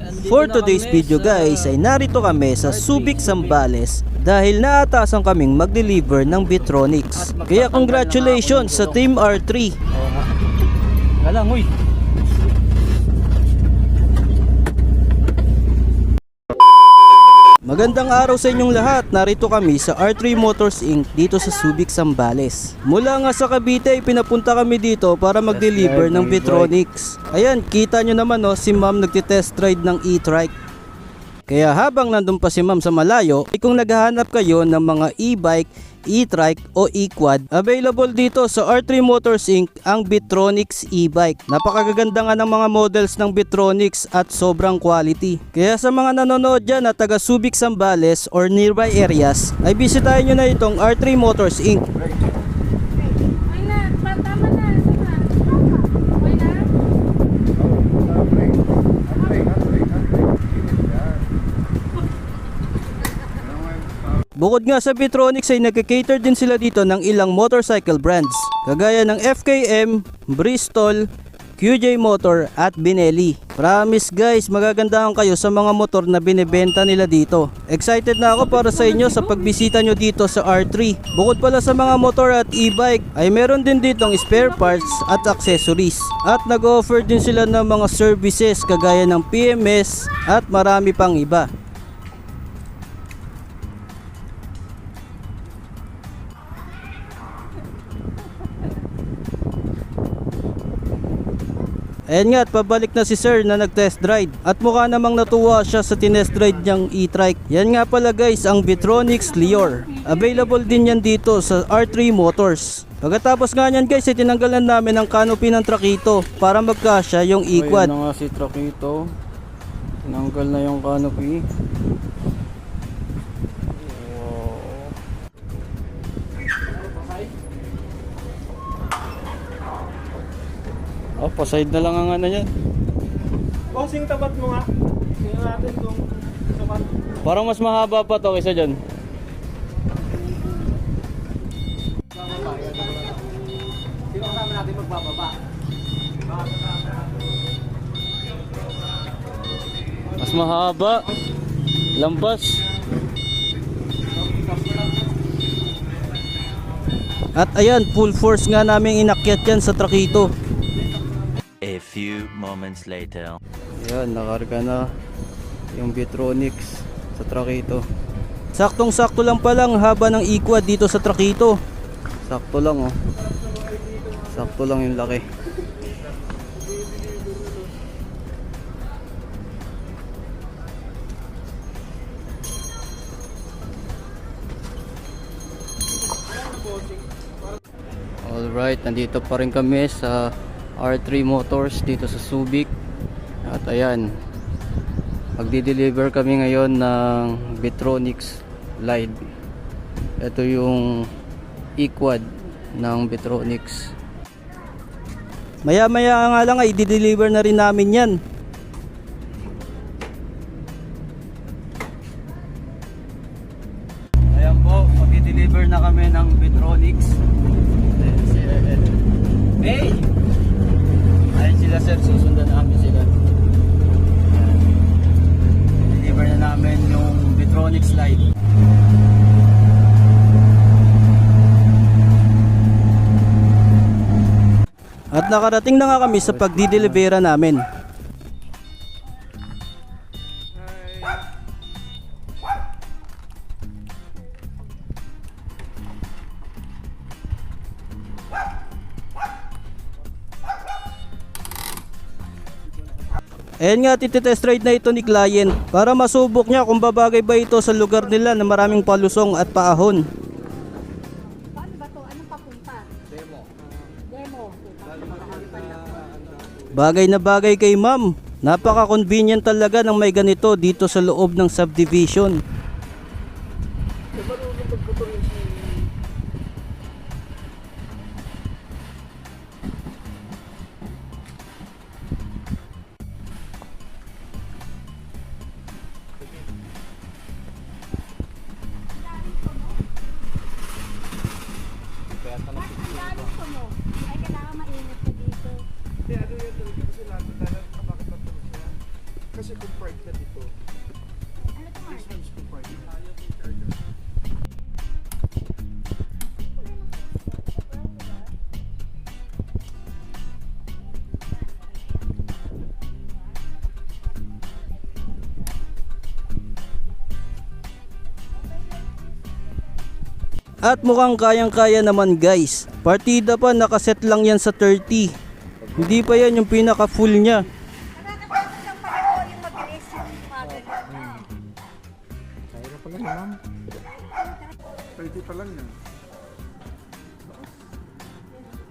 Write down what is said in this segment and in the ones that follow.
For today's video guys ay narito kami sa Subic, Zambales dahil naatasan kaming mag-deliver ng Bitronics. Kaya congratulations sa Team R3. Galang, uy. Magandang araw sa inyong lahat. Narito kami sa R3 Motors Inc. dito sa Subic, Zambales. Mula nga sa Cavite ay pinapunta kami dito para mag-deliver ng Bitronics. Ayan, kita nyo naman si ma'am nagtitest ride ng e-trike. Kaya habang nandun pa si ma'am sa malayo, kung naghahanap kayo ng mga e-bike, e-trike o e-quad, available dito sa R3 Motors Inc. ang Bitronics e-bike. Napakaganda nga ng mga models ng Bitronics at sobrang quality. Kaya sa mga nanonood dyan na taga Subic, Zambales or nearby areas, ay bisitahin nyo na itong R3 Motors Inc. Bukod nga sa Bitronics ay nagka-cater din sila dito ng ilang motorcycle brands kagaya ng FKM, Bristol, QJ Motor at Benelli. Promise guys, magagandahan kayo sa mga motor na binebenta nila dito. Excited na ako para sa inyo sa pagbisita nyo dito sa R3. Bukod pala sa mga motor at e-bike ay meron din ditong spare parts at accessories. At nag-offer din sila ng mga services kagaya ng PMS at marami pang iba. Ayan nga at pabalik na si sir na nag-test ride at mukha namang natuwa siya sa tinest ride niyang e-trike. Yan nga pala guys ang Bitronics Leor. Available din yan dito sa R3 Motors. Pagkatapos nga yan guys ay tinanggalan namin ang canopy ng Trakito para magkasya yung e-quad. Ayun na nga si Trakito. Tinanggal na yung canopy. Oh, paside na lang ang ano yan. Bossing, tapat mo nga. Tingnan natin kung sapat. Parang mas mahaba pa to kaysa dyan. Sino kasama natin magbababa? Mas mahaba. Lampas. At ayan, full force nga namin inakyat yan sa Trakito. A few moments later. Yan, nakarga na yung Bitronics sa Trakito. Saktong-sakto lang palang haba ng e-quad dito sa Trakito. Sakto lang oh. Sakto lang yung laki. Alright, nandito pa rin kami sa R3 Motors dito sa Subic. At ayan, magdi-deliver kami ngayon ng Bitronics Live. Ito yung e-quad ng Bitronics. Maya-maya nga lang ay i-deliver na rin namin yan. Ayan po, magdi-deliver na kami ng Bitronics. Hey! Ayun sila sir, susundan namin sila. Deliver na namin yung Bitronics Lite. At nakarating na nga kami sa pagdidelivera namin. Ayan nga, titest ride na ito ni client para masubok niya kung babagay ba ito sa lugar nila na maraming palusong at paahon. Paano ba to? Anong papunta? Demo. Bagay na bagay kay ma'am. Napaka-convenient talaga ng may ganito dito sa loob ng subdivision. kasi kung park ka dito. Ano to, Mark? This one's kung park. At mukhang kayang-kaya naman guys. Partida pa, nakaset lang yan sa 30. Hindi pa yan yung pinaka-full niya. Nakakatawa lang pala ko yung mabilis yung mga ganun. Kaya pa lang ma'am. 30 pa lang yan.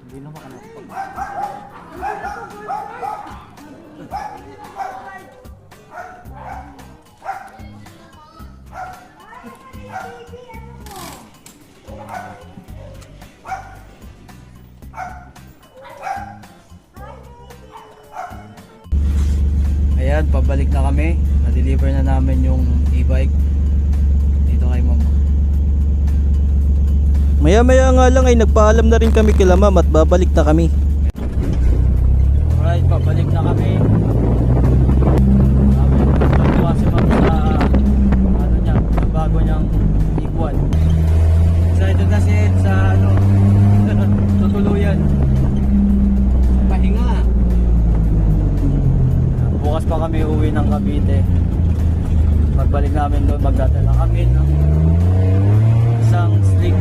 Hindi na makanap pa. Ayan, pabalik na kami. Na-deliver na namin yung e-bike dito kay mama. Maya-maya nga lang ay nagpaalam na rin kami kila ma'am at babalik na kami. Alright, pabalik na kami. Natuwa si ma'am sa ano niya, sa bago niyang iguan. Excited na si Ed sa ano, tutuluyan. Pahinga. Bukas pa kami uwi ng Cavite. Pagbalik namin doon, magdadala kami ng isang Slick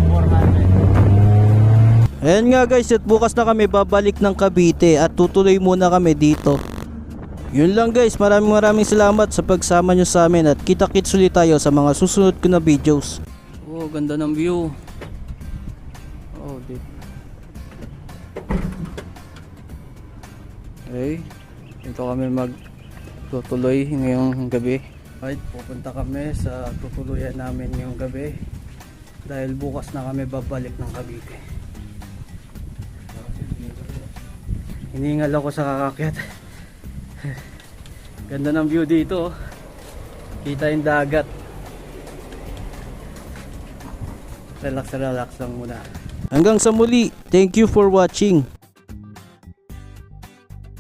400. Ayan nga guys, at bukas na kami babalik ng Cavite at tutuloy muna kami dito. Yun lang guys, maraming salamat sa pagsama nyo sa amin at kita-kits ulit tayo sa mga susunod ko na videos. Oh, ganda ng view. Oh, okay, dito kami magtutuloy ngayong gabi. Right, pupunta kami sa tutuluyan namin ngayong gabi dahil bukas na kami babalik ng Cavite. Hiningal ako sa kakakyat. Ganda ng view dito, oh. Kita yung dagat. Relax lang muna. Hanggang sa muli, thank you for watching.